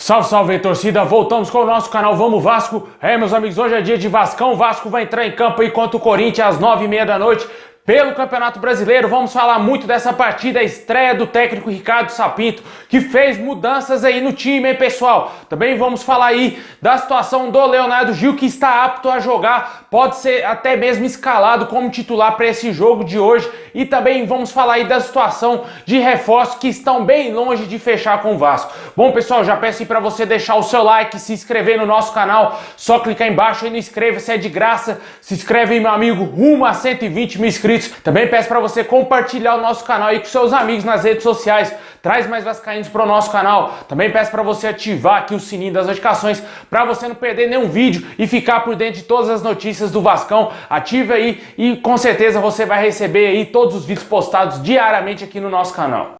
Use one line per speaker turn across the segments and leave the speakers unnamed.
Salve, salve, torcida! Voltamos com o nosso canal Vamos Vasco. Meus amigos, hoje é dia de Vascão. O Vasco vai entrar em campo aí contra o Corinthians às 9h30 da noite pelo Campeonato Brasileiro. Vamos falar muito dessa partida, a estreia do técnico Ricardo Sapinto, que fez mudanças aí no time, hein, pessoal? Também vamos falar aí da situação do Leonardo Gil, que está apto a jogar, pode ser até mesmo escalado como titular para esse jogo de hoje. E também vamos falar aí da situação de reforços que estão bem longe de fechar com o Vasco. Bom, pessoal, já peço aí para você deixar o seu like, se inscrever no nosso canal, só clicar embaixo aí no inscreva-se, é de graça. Se inscreve aí, meu amigo, rumo a 120 mil inscritos. Também peço para você compartilhar o nosso canal aí com seus amigos nas redes sociais. Traz mais vascaínos para o nosso canal. Também peço para você ativar aqui o sininho das notificações para você não perder nenhum vídeo e ficar por dentro de todas as notícias do Vascão. Ative aí e com certeza você vai receber aí todos os vídeos postados diariamente aqui no nosso canal.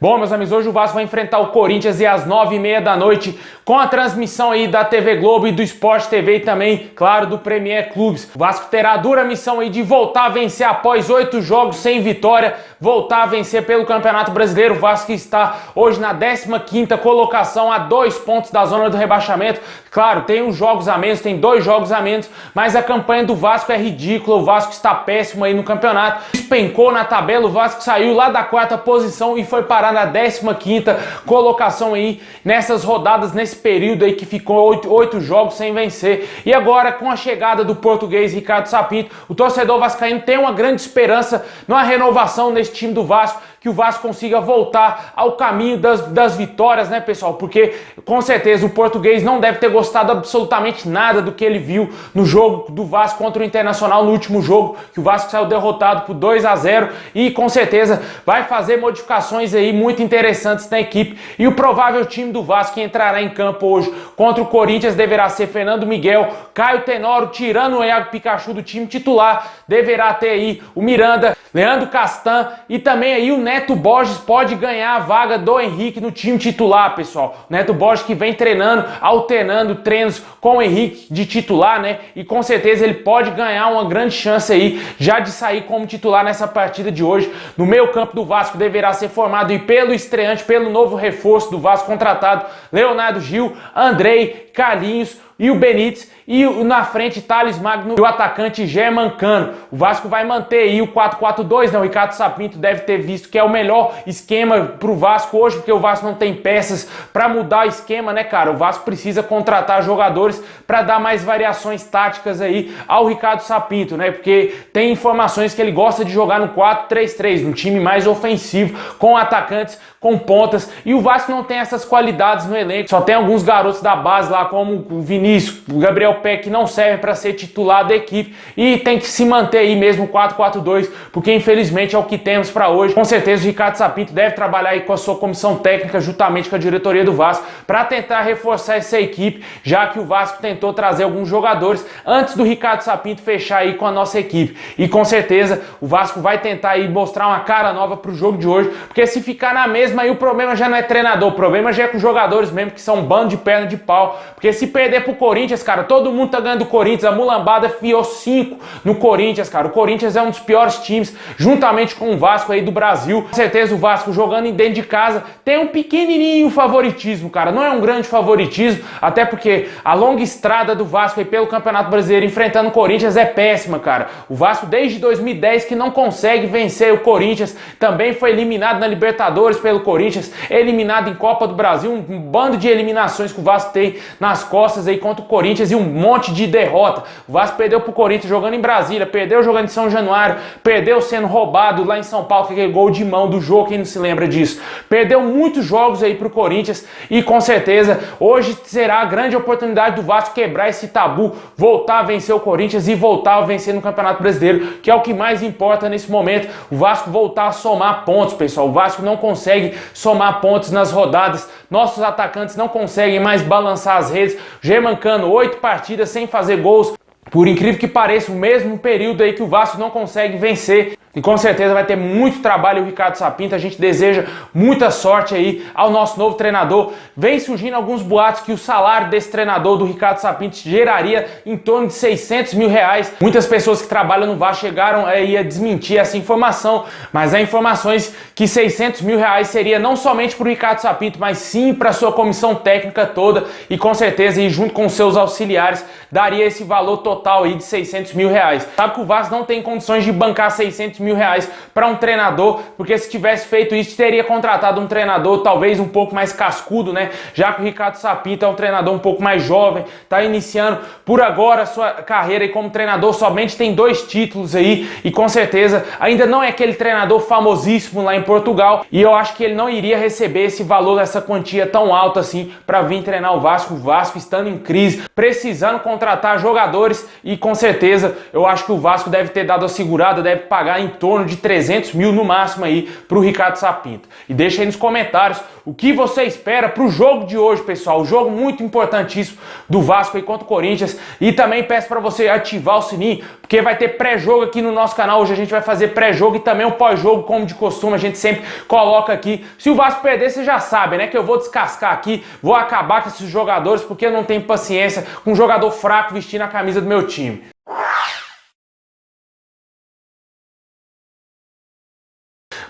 Bom, meus amigos, hoje o Vasco vai enfrentar o Corinthians e às 9h30 da noite com a transmissão aí da TV Globo e do Sport TV e também, claro, do Premier Clubes. O Vasco terá a dura missão aí de voltar a vencer após 8 jogos sem vitória, voltar a vencer pelo Campeonato Brasileiro. O Vasco está hoje na 15ª colocação, a 2 pontos da zona do rebaixamento. Claro, tem uns jogos a menos, tem 2 jogos a menos, mas a campanha do Vasco é ridícula. O Vasco está péssimo aí no campeonato, despencou na tabela, o Vasco saiu lá da 4ª posição e foi parar na 15ª colocação aí nessas rodadas, nesse período aí que ficou 8 jogos sem vencer. E agora, com a chegada do português Ricardo Sapinto, o torcedor vascaíno tem uma grande esperança numa renovação nesse time do Vasco, que o Vasco consiga voltar ao caminho das vitórias, né, pessoal? Porque, com certeza, o português não deve ter gostado absolutamente nada do que ele viu no jogo do Vasco contra o Internacional, no último jogo, que o Vasco saiu derrotado por 2-0 e, com certeza, vai fazer modificações aí muito interessantes na equipe. E o provável time do Vasco que entrará em campo hoje contra o Corinthians deverá ser Fernando Miguel, Caio Tenório, tirando o Iago Pikachu do time titular, deverá ter aí o Miranda, Leandro Castan e também aí o Neto Borges pode ganhar a vaga do Henrique no time titular, pessoal. O Neto Borges que vem treinando, alternando treinos com o Henrique de titular, né? E com certeza ele pode ganhar uma grande chance aí já de sair como titular nessa partida de hoje. No meio-campo do Vasco deverá ser formado aí pelo estreante, pelo novo reforço do Vasco contratado, Leonardo Gil, Andrei, Carlinhos e o Benítez, e na frente Thales Magno e o atacante German Cano. O Vasco vai manter aí o 4-4-2, né? O Ricardo Sapinto deve ter visto que é o melhor esquema pro Vasco hoje, porque o Vasco não tem peças para mudar o esquema, né, cara? O Vasco precisa contratar jogadores para dar mais variações táticas aí ao Ricardo Sapinto, né? Porque tem informações que ele gosta de jogar no 4-3-3, um time mais ofensivo, com atacantes, com pontas, e o Vasco não tem essas qualidades no elenco. Só tem alguns garotos da base lá, como o Vinícius, o Gabriel Peck, que não servem para ser titular da equipe, e tem que se manter aí mesmo 4-4-2, porque infelizmente é o que temos para hoje. Com certeza o Ricardo Sapinto deve trabalhar aí com a sua comissão técnica, juntamente com a diretoria do Vasco, para tentar reforçar essa equipe, já que o Vasco tentou trazer alguns jogadores antes do Ricardo Sapinto fechar aí com a nossa equipe. E com certeza o Vasco vai tentar aí mostrar uma cara nova pro jogo de hoje, porque se ficar na mesma aí o problema já não é treinador, o problema já é com os jogadores mesmo, que são um bando de perna de pau. Porque se perder pro Corinthians, cara, todo mundo tá ganhando o Corinthians, a mulambada fiou 5 no Corinthians, cara. O Corinthians é um dos piores times, juntamente com o Vasco aí do Brasil. Com certeza o Vasco jogando dentro de casa tem um pequenininho favoritismo, cara. Não é um grande favoritismo, até porque a longa estrada do Vasco aí pelo Campeonato Brasileiro enfrentando o Corinthians é péssima, cara. O Vasco desde 2010 que não consegue vencer o Corinthians, também foi eliminado na Libertadores pelo Corinthians, eliminado em Copa do Brasil, um bando de eliminações que o Vasco tem nas costas aí contra o Corinthians e um monte de derrota. O Vasco perdeu pro Corinthians jogando em Brasília, perdeu jogando em São Januário, perdeu sendo roubado lá em São Paulo, que é aquele gol de mão do jogo, quem não se lembra disso. Perdeu muitos jogos aí pro Corinthians e com certeza hoje será a grande oportunidade do Vasco quebrar esse tabu, voltar a vencer o Corinthians e voltar a vencer no Campeonato Brasileiro, que é o que mais importa nesse momento. O Vasco voltar a somar pontos, pessoal. O Vasco não consegue somar pontos nas rodadas, nossos atacantes não conseguem mais balançar as redes. German Cano, 8 partidas sem fazer gols. Por incrível que pareça, o mesmo período aí que o Vasco não consegue vencer. E com certeza vai ter muito trabalho o Ricardo Sapinto. A gente deseja muita sorte aí ao nosso novo treinador. Vem surgindo alguns boatos que o salário desse treinador, do Ricardo Sapinto, geraria em torno de 600 mil reais. Muitas pessoas que trabalham no Vasco chegaram aí a desmentir essa informação, mas há informações que 600 mil reais seria não somente para o Ricardo Sapinto, mas sim para a sua comissão técnica toda, e com certeza, e junto com seus auxiliares, daria esse valor total aí de 600 mil reais. Sabe que o Vasco não tem condições de bancar 600 mil reais para um treinador, porque se tivesse feito isso, teria contratado um treinador talvez um pouco mais cascudo, né? Já que o Ricardo Sapinto é um treinador um pouco mais jovem, está iniciando por agora a sua carreira aí como treinador, somente tem 2 títulos aí, e com certeza ainda não é aquele treinador famosíssimo lá em Portugal, e eu acho que ele não iria receber esse valor, essa quantia tão alta assim para vir treinar o Vasco estando em crise, precisando contratar jogadores, e com certeza eu acho que o Vasco deve ter dado a segurada, deve pagar em torno de 300 mil no máximo aí para o Ricardo Sapinto. E deixa aí nos comentários o que você espera para o jogo de hoje, pessoal. Um jogo muito importantíssimo do Vasco aí contra o Corinthians. E também peço para você ativar o sininho, porque vai ter pré-jogo aqui no nosso canal. Hoje a gente vai fazer pré-jogo e também o pós-jogo, como de costume, a gente sempre coloca aqui. Se o Vasco perder, você já sabe, né, que eu vou descascar aqui, vou acabar com esses jogadores, porque eu não tenho paciência com um jogador fraco vestindo a camisa do meu time.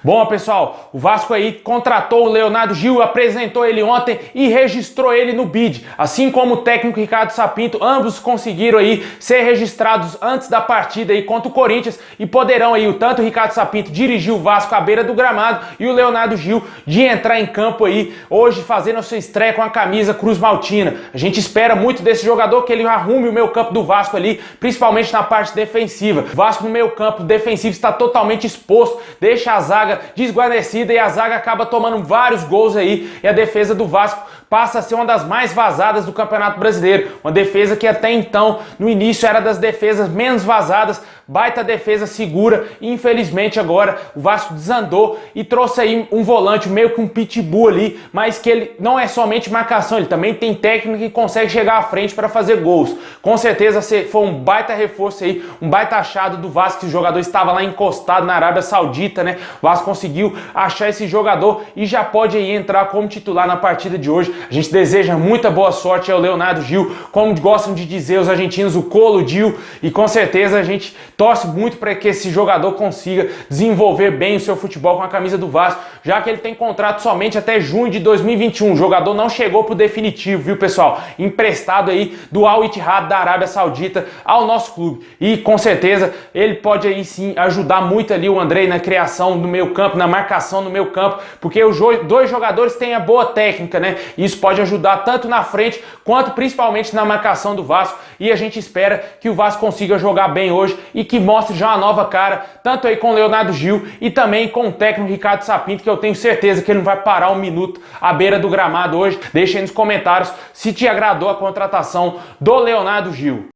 Bom, pessoal, o Vasco aí contratou o Leonardo Gil, apresentou ele ontem e registrou ele no BID. Assim como o técnico Ricardo Sapinto, ambos conseguiram aí ser registrados antes da partida aí contra o Corinthians, e poderão aí, tanto o Ricardo Sapinto dirigir o Vasco à beira do gramado e o Leonardo Gil de entrar em campo aí hoje fazendo a sua estreia com a camisa Cruz Maltina. A gente espera muito desse jogador, que ele arrume o meio campo do Vasco ali, principalmente na parte defensiva. O Vasco no meio campo defensivo está totalmente exposto, deixa a zaga desguarnecida e a zaga acaba tomando vários gols aí, e a defesa do Vasco passa a ser uma das mais vazadas do Campeonato Brasileiro. Uma defesa que até então, no início, era das defesas menos vazadas, baita defesa segura, e infelizmente agora o Vasco desandou e trouxe aí um volante, meio que um pitbull ali, mas que ele não é somente marcação, ele também tem técnica e consegue chegar à frente para fazer gols. Com certeza foi um baita reforço aí, um baita achado do Vasco, que o jogador estava lá encostado na Arábia Saudita, né? O Vasco conseguiu achar esse jogador e já pode aí entrar como titular na partida de hoje. A gente deseja muita boa sorte ao Leonardo Gil, como gostam de dizer os argentinos, o Colo Gil, e com certeza a gente torce muito para que esse jogador consiga desenvolver bem o seu futebol com a camisa do Vasco, já que ele tem contrato somente até junho de 2021. O jogador não chegou pro definitivo, viu, pessoal? Emprestado aí do Al Ittihad da Arábia Saudita ao nosso clube. E com certeza ele pode aí sim ajudar muito ali o Andrei na criação do meio campo, na marcação no meio campo, porque os 2 jogadores têm a boa técnica, né? E isso pode ajudar tanto na frente quanto principalmente na marcação do Vasco, e a gente espera que o Vasco consiga jogar bem hoje e que mostre já uma nova cara, tanto aí com o Leonardo Gil e também com o técnico Ricardo Sapinto, que eu tenho certeza que ele não vai parar um minuto à beira do gramado hoje. Deixa aí nos comentários se te agradou a contratação do Leonardo Gil.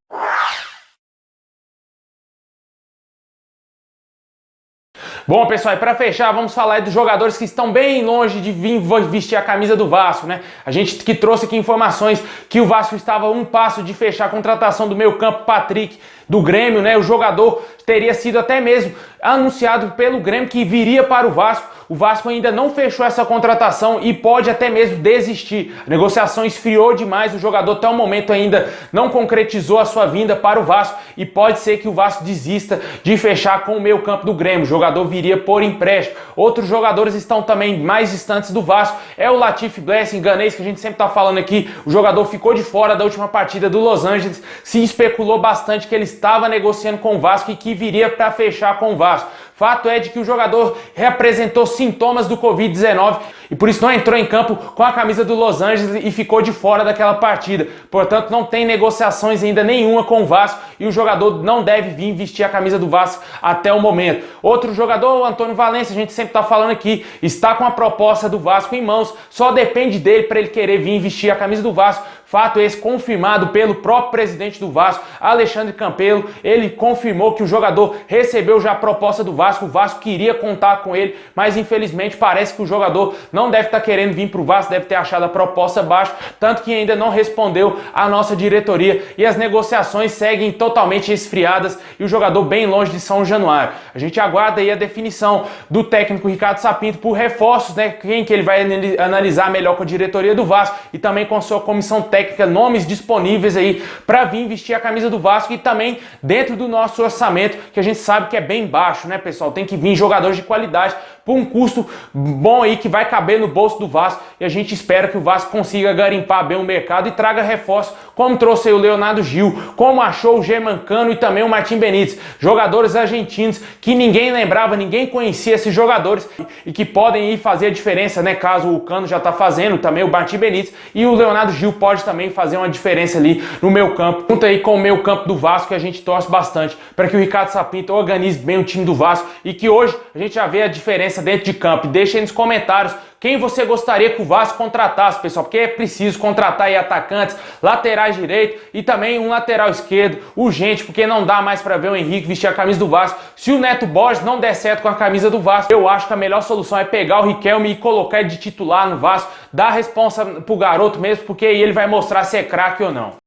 Bom, pessoal, e para fechar, vamos falar aí dos jogadores que estão bem longe de vir vestir a camisa do Vasco, né? A gente que trouxe aqui informações que o Vasco estava a um passo de fechar a contratação do meio-campo Patrick do Grêmio, né? O jogador teria sido até mesmo anunciado pelo Grêmio que viria para o Vasco. O Vasco ainda não fechou essa contratação e pode até mesmo desistir. A negociação esfriou demais, o jogador até o momento ainda não concretizou a sua vinda para o Vasco e pode ser que o Vasco desista de fechar com o meio-campo do Grêmio. O jogador viria por empréstimo. Outros jogadores estão também mais distantes do Vasco. É o Latif Blessing, ganês, que a gente sempre está falando aqui. O jogador ficou de fora da última partida do Los Angeles. Se especulou bastante que ele estava negociando com o Vasco e que viria para fechar com o Vasco. Fato é de que o jogador reapresentou sintomas do Covid-19 e por isso não entrou em campo com a camisa do Los Angeles e ficou de fora daquela partida. Portanto, não tem negociações ainda nenhuma com o Vasco e o jogador não deve vir vestir a camisa do Vasco até o momento. Outro jogador, o Antônio Valencia, a gente sempre está falando aqui, está com a proposta do Vasco em mãos, só depende dele para ele querer vir vestir a camisa do Vasco. Fato esse confirmado pelo próprio presidente do Vasco, Alexandre Campelo. Ele confirmou que o jogador recebeu já a proposta do Vasco, o Vasco queria contar com ele, mas infelizmente parece que o jogador não não deve estar querendo vir pro Vasco, deve ter achado a proposta baixa, tanto que ainda não respondeu à nossa diretoria e as negociações seguem totalmente esfriadas e o jogador bem longe de São Januário. A gente aguarda aí a definição do técnico Ricardo Sapinto por reforços, né? Quem que ele vai analisar melhor com a diretoria do Vasco e também com a sua comissão técnica, nomes disponíveis aí para vir vestir a camisa do Vasco e também dentro do nosso orçamento, que a gente sabe que é bem baixo, né, pessoal? Tem que vir jogadores de qualidade por um custo bom aí que vai caber no bolso do Vasco e a gente espera que o Vasco consiga garimpar bem o mercado e traga reforços, como trouxe aí o Leonardo Gil, como achou o Germancano e também o Martim Benítez, jogadores argentinos que ninguém lembrava, ninguém conhecia esses jogadores e que podem ir fazer a diferença, né, caso o Cano já tá fazendo, também o Martim Benítez e o Leonardo Gil pode também fazer uma diferença ali no meio campo, junto aí com o meio campo do Vasco, que a gente torce bastante para que o Ricardo Sapinto organize bem o time do Vasco e que hoje a gente já vê a diferença dentro de campo. Deixa aí nos comentários quem você gostaria que o Vasco contratasse, pessoal, porque é preciso contratar aí atacantes, laterais direito e também um lateral esquerdo, urgente, porque não dá mais para ver o Henrique vestir a camisa do Vasco. Se o Neto Borges não der certo com a camisa do Vasco, eu acho que a melhor solução é pegar o Riquelme e colocar ele de titular no Vasco, dar a responsa pro garoto mesmo, porque aí ele vai mostrar se é craque ou não.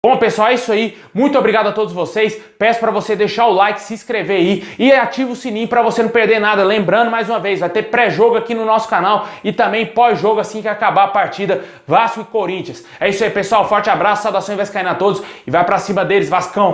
Bom, pessoal, é isso aí. Muito obrigado a todos vocês. Peço para você deixar o like, se inscrever aí e ativa o sininho para você não perder nada. Lembrando, mais uma vez, vai ter pré-jogo aqui no nosso canal e também pós-jogo assim que acabar a partida Vasco e Corinthians. É isso aí, pessoal. Forte abraço, saudações vascaínas a todos e vai para cima deles, Vascão!